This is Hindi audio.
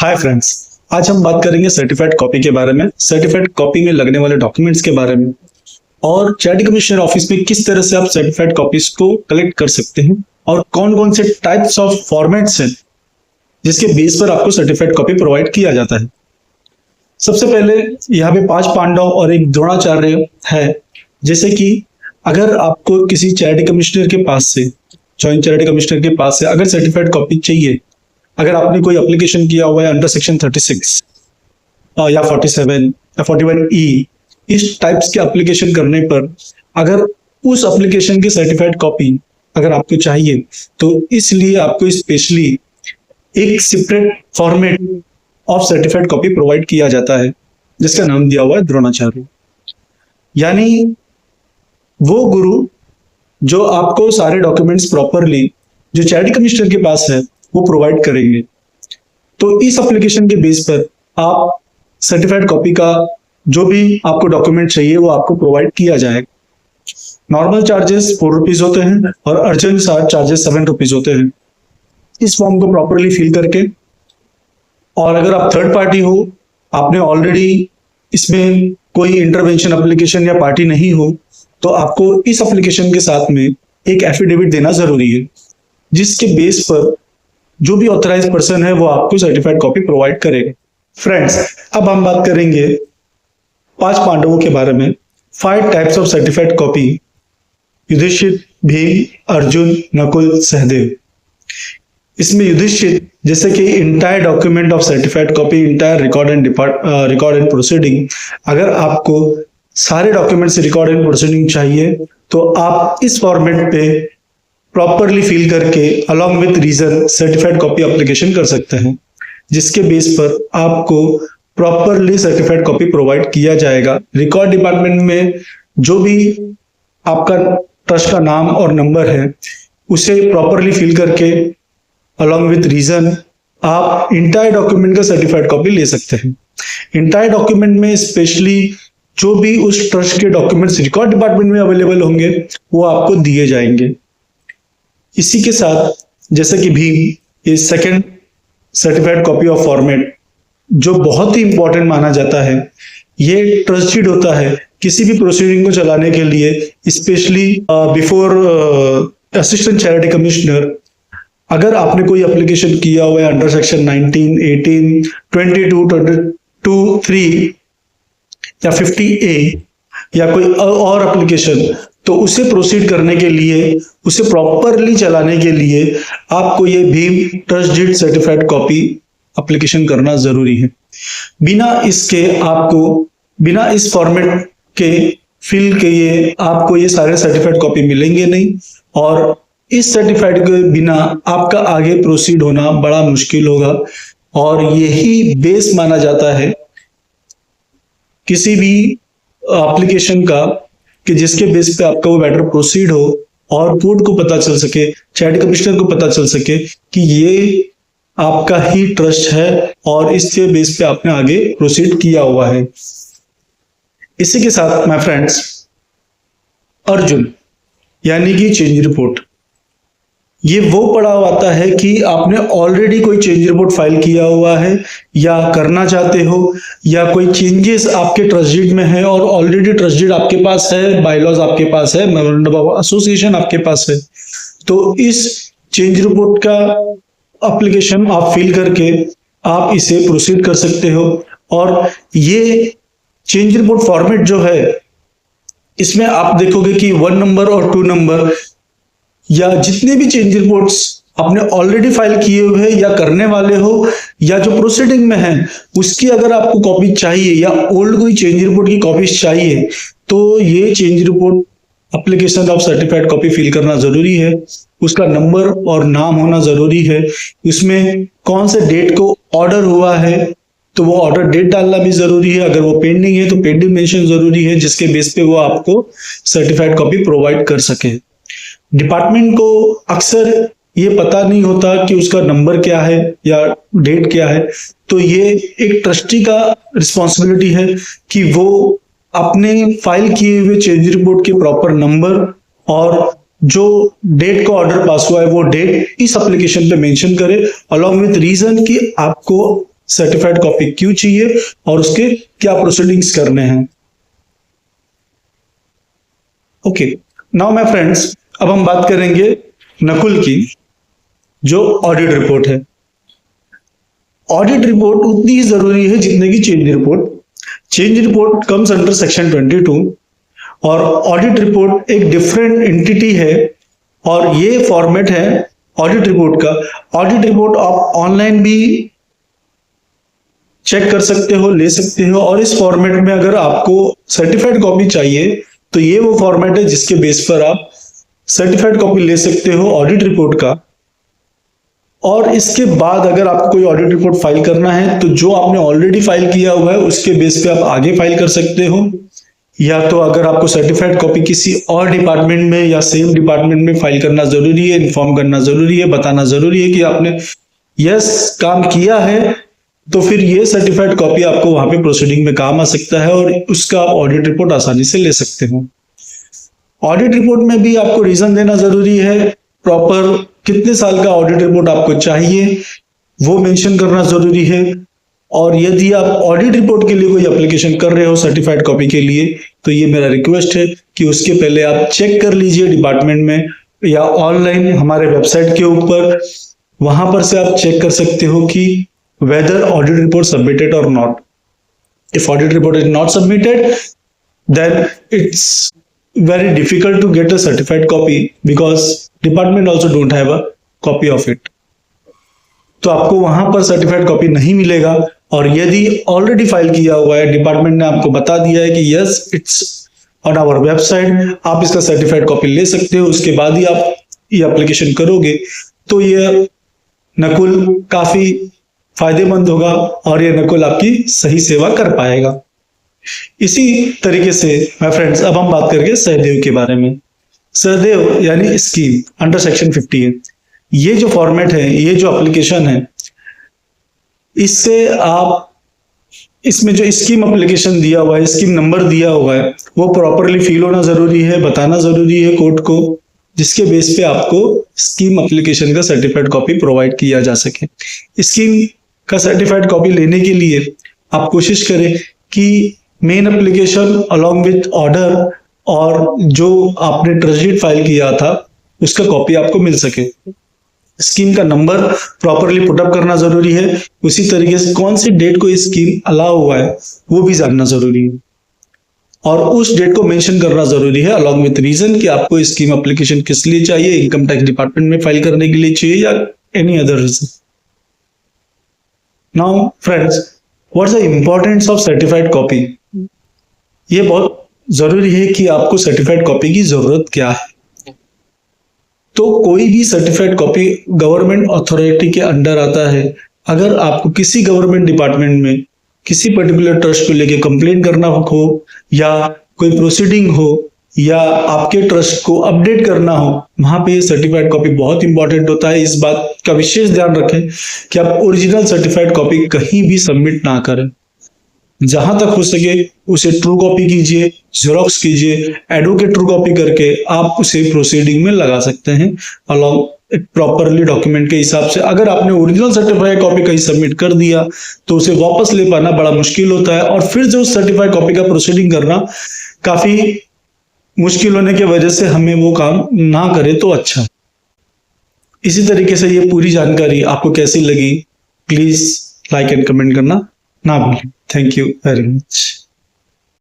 हाय फ्रेंड्स, आज हम बात करेंगे सर्टिफाइड कॉपी के बारे में, सर्टिफाइड कॉपी में लगने वाले डॉक्यूमेंट्स के बारे में और चार्टर्ड कमिश्नर ऑफिस में किस तरह से आप सर्टिफाइड कॉपीज को कलेक्ट कर सकते हैं और कौन कौन से टाइप्स ऑफ फॉर्मेट्स हैं जिसके बेस पर आपको सर्टिफाइड कॉपी प्रोवाइड किया जाता है। सबसे पहले यहाँ पे 5 पांडव और एक द्रोणाचार्य है। जैसे कि अगर आपको किसी चार्टर्ड कमिश्नर के पास से, जॉइंट चार्टर्ड कमिश्नर के पास से अगर सर्टिफाइड कॉपी चाहिए, अगर आपने कोई एप्लीकेशन किया हुआ है अंडर सेक्शन 36 या 47 या 41E, इस टाइप्स के एप्लीकेशन करने पर अगर उस एप्लीकेशन की सर्टिफाइड कॉपी अगर आपको चाहिए तो इसलिए आपको स्पेशली एक separate format of certified copy provide किया जाता है जिसका नाम दिया हुआ है द्रोणाचार्य। यानी वो गुरु जो आपको सारे डॉक्यूमेंट्स प्रॉपरली जो चार्टर्ड कमिश्नर के पास है वो प्रोवाइड करेंगे। तो इस एप्लीकेशन के बेस पर आप सर्टिफाइड कॉपी का जो भी आपको डॉक्यूमेंट चाहिए वो आपको प्रोवाइड किया जाएगा। नॉर्मल चार्जेस 4 रुपीज होते हैं और अर्जेंट चार्जेस 7 रुपीज होते हैं। इस फॉर्म को प्रॉपरली फिल करके, और अगर आप थर्ड पार्टी हो, आपने ऑलरेडी इसमें कोई इंटरवेंशन एप्लीकेशन या पार्टी नहीं हो, तो आपको इस एप्लीकेशन के साथ में एक एफिडेविट देना जरूरी है जिसके बेस पर जो भी ऑथराइज पर्सन है वो आपको सर्टिफाइड कॉपी प्रोवाइड करेगा। फ्रेंड्स, अब हम बात करेंगे 5 पांडवों के बारे में। 5 types of certified copy: Yudhishthir, Bhim, Arjun, Nakul, Sahdev. इसमें युधिष्ठिर जैसे कि entire document of certified copy, entire record and proceeding, अगर आपको सारे डॉक्यूमेंट्स रिकॉर्ड एंड प्रोसीडिंग चाहिए तो आप इस फॉर्मेट पे प्रॉपरली फिल करके along with reason certified copy application कर सकते हैं, जिसके बेस पर आपको प्रॉपरली सर्टिफाइड कॉपी प्रोवाइड किया जाएगा। रिकॉर्ड डिपार्टमेंट में जो भी आपका ट्रस्ट का नाम और नंबर है उसे प्रॉपरली फिल करके अलॉन्ग विथ रीजन आप इंटायर डॉक्यूमेंट का सर्टिफाइड कॉपी ले सकते हैं। इंटायर डॉक्यूमेंट में स्पेशली जो भी उस ट्रस्ट के डॉक्यूमेंट्स रिकॉर्ड डिपार्टमेंट में अवेलेबल होंगे वो आपको दिए जाएंगे। इसी के साथ जैसे कि Bhim is second certified copy of format, जो बहुत ही इंपॉर्टेंट माना जाता है। ये ट्रस्टेड होता है किसी भी प्रोसीडिंग को चलाने के लिए, specially before assistant chartered commissioner. अगर आपने कोई एप्लीकेशन किया हुआ है अंडर सेक्शन 19, 18, 22, 22, 3 या 50A या कोई और एप्लीकेशन, तो उसे प्रोसीड करने के लिए, उसे प्रॉपरली चलाने के लिए आपको ये Bhim trust deed certified copy application करना जरूरी है। बिना इस फॉर्मेट के फिल के आपको ये सारे सर्टिफाइड कॉपी मिलेंगे नहीं, और इस सर्टिफाइड के बिना आपका आगे प्रोसीड होना बड़ा मुश्किल होगा। और यही बेस माना जाता है किसी भी एप्लीकेशन का कि जिसके बेस पे आपका वो मैटर प्रोसीड हो और कोर्ट को पता चल सके, चार्टर्ड कमिश्नर को पता चल सके कि ये आपका ही ट्रस्ट है और इसके बेस पे आपने आगे प्रोसीड किया हुआ है। इसी के साथ माय फ्रेंड्स, अर्जुन यानी कि चेंज रिपोर्ट, ये वो पड़ाव आता है कि आपने ऑलरेडी कोई चेंज रिपोर्ट फाइल किया हुआ है या करना चाहते हो, या कोई चेंजेस आपके ट्रस्ट डीड में है और ऑलरेडी ट्रस्ट डीड आपके पास है, बायलॉज आपके पास है, मेमोरेंडम ऑफ एसोसिएशन आपके पास है, तो इस चेंज रिपोर्ट का एप्लीकेशन आप फिल करके आप इसे प्रोसीड कर सकते हो। और ये चेंज रिपोर्ट फॉर्मेट जो है, इसमें आप देखोगे कि 1 नंबर और 2 नंबर या जितने भी चेंज रिपोर्ट्स आपने ऑलरेडी फाइल किए हुए हैं या करने वाले हो या जो प्रोसीडिंग में है उसकी अगर आपको कॉपी चाहिए या ओल्ड कोई चेंज रिपोर्ट की कॉपी चाहिए तो ये change report application of certified copy fill करना जरूरी है। उसका नंबर और नाम होना जरूरी है। उसमें कौन से डेट को ऑर्डर हुआ है तो वो ऑर्डर डेट डालना भी जरूरी है। अगर वो पेंडिंग है तो पेंडिंग मेंशन जरूरी है, जिसके बेस पे वो आपको सर्टिफाइड कॉपी प्रोवाइड कर सके। डिपार्टमेंट को अक्सर ये पता नहीं होता कि उसका नंबर क्या है या डेट क्या है, तो ये एक ट्रस्टी का रिस्पॉन्सिबिलिटी है कि वो अपने फाइल किए हुए चेंज रिपोर्ट के प्रॉपर नंबर और जो डेट का ऑर्डर पास हुआ है वो डेट इस एप्लीकेशन पे मेंशन करे अलॉन्ग विथ रीजन कि आपको सर्टिफाइड कॉपी क्यों चाहिए और उसके क्या प्रोसीडिंग्स करने हैं। ओके, नाउ माय फ्रेंड्स, अब हम बात करेंगे नकुल की, जो ऑडिट रिपोर्ट है। ऑडिट रिपोर्ट उतनी ही जरूरी है जितने की change report. Change report comes under section 22 और ऑडिट रिपोर्ट एक डिफरेंट एंटिटी है और ये फॉर्मेट है ऑडिट रिपोर्ट का। ऑडिट रिपोर्ट आप ऑनलाइन भी चेक कर सकते हो, ले सकते हो, और इस फॉर्मेट में अगर आपको सर्टिफाइड कॉपी चाहिए तो ये वो फॉर्मेट है जिसके बेस पर आप सर्टिफाइड कॉपी ले सकते हो ऑडिट रिपोर्ट का। और इसके बाद अगर आपको कोई ऑडिट रिपोर्ट फाइल करना है तो जो आपने ऑलरेडी फाइल किया हुआ है उसके बेस पे आप आगे फाइल कर सकते हो, या तो अगर आपको सर्टिफाइड कॉपी किसी और डिपार्टमेंट में या सेम डिपार्टमेंट में फाइल करना जरूरी है, इन्फॉर्म करना जरूरी है, बताना जरूरी है कि आपने यस काम किया है, तो फिर ये सर्टिफाइड कॉपी आपको वहां पे प्रोसीडिंग में काम आ सकता है और उसका आप ऑडिट रिपोर्ट आसानी से ले सकते हो। ऑडिट रिपोर्ट में भी आपको रीजन देना जरूरी है, प्रॉपर कितने साल का ऑडिट रिपोर्ट आपको चाहिए वो मेंशन करना जरूरी है। और यदि आप ऑडिट रिपोर्ट के लिए कोई एप्लीकेशन कर रहे हो सर्टिफाइड कॉपी के लिए, तो ये मेरा रिक्वेस्ट है कि उसके पहले आप चेक कर लीजिए डिपार्टमेंट में या ऑनलाइन हमारे वेबसाइट के ऊपर, वहां पर से आप चेक कर सकते हो कि whether audit report submitted or not. If audit report is not submitted, then it's very difficult to get a certified copy because department also don't have a copy of it. तो आपको वहां पर सर्टिफाइड कॉपी नहीं मिलेगा। और यदि ऑलरेडी फाइल किया हुआ है, डिपार्टमेंट ने आपको बता दिया है कि yes it's on our website, आप इसका सर्टिफाइड कॉपी ले सकते हो, उसके बाद ही आप ये एप्लीकेशन करोगे, तो ये नकुल काफी फायदेमंद होगा और ये नकुल आपकी सही सेवा कर पाएगा। इसी तरीके से माय फ्रेंड्स, अब हम बात करेंगे सहदेव के बारे में। सहदेव यानी स्कीम अंडर सेक्शन 50 है। ये जो फॉर्मेट है, ये जो एप्लीकेशन है, इससे आप इसमें जो स्कीम एप्लीकेशन दिया हुआ है, स्कीम नंबर दिया हुआ है, वो प्रॉपरली फिल होना जरूरी है, बताना जरूरी है कोर्ट को, जिसके बेस पे आपको स्कीम एप्लीकेशन का सर्टिफाइड कॉपी प्रोवाइड किया जा सके। स्कीम का सर्टिफाइड कॉपी लेने के लिए आप कोशिश करें कि main application along with order और जो आपने ट्रस्ट फाइल किया था उसका कॉपी आपको मिल सके। स्कीम का नंबर प्रॉपरली पुटअप करना जरूरी है, उसी तरीके से कौन सी डेट को स्कीम अलाउ हुआ है वो भी जानना जरूरी है और उस डेट को मेंशन करना जरूरी है अलोंग विथ रीजन कि आपको स्कीम एप्लीकेशन किस लिए चाहिए, इनकम टैक्स डिपार्टमेंट में फाइल करने के लिए चाहिए या any other reason. Now friends, what's the importance of certified copy. ये बहुत जरूरी है कि आपको सर्टिफाइड कॉपी की जरूरत क्या है। तो कोई भी सर्टिफाइड कॉपी गवर्नमेंट अथॉरिटी के अंडर आता है। अगर आपको किसी गवर्नमेंट डिपार्टमेंट में किसी पर्टिकुलर ट्रस्ट को लेके कंप्लेन करना हो या कोई प्रोसीडिंग हो या आपके ट्रस्ट को अपडेट करना हो, वहां पे सर्टिफाइड कॉपी बहुत इंपॉर्टेंट होता है। इस बात का विशेष ध्यान रखें कि आप ओरिजिनल सर्टिफाइड कॉपी कहीं भी सबमिट ना करें। जहां तक हो सके उसे ट्रू कॉपी कीजिए, जेरोक्स कीजिए, एडवोकेट ट्रू कॉपी करके आप उसे प्रोसीडिंग में लगा सकते हैं अलॉन्ग प्रॉपरली डॉक्यूमेंट के हिसाब से। अगर आपने ओरिजिनल सर्टिफाइड कॉपी कहीं सबमिट कर दिया तो उसे वापस ले पाना बड़ा मुश्किल होता है और फिर जो सर्टिफाइड कॉपी का प्रोसीडिंग करना काफी मुश्किल होने की वजह से हमें वो काम ना करे तो अच्छा। इसी तरीके से ये पूरी जानकारी आपको कैसी लगी, प्लीज लाइक एंड कमेंट करना ना भूलें। Thank you very much.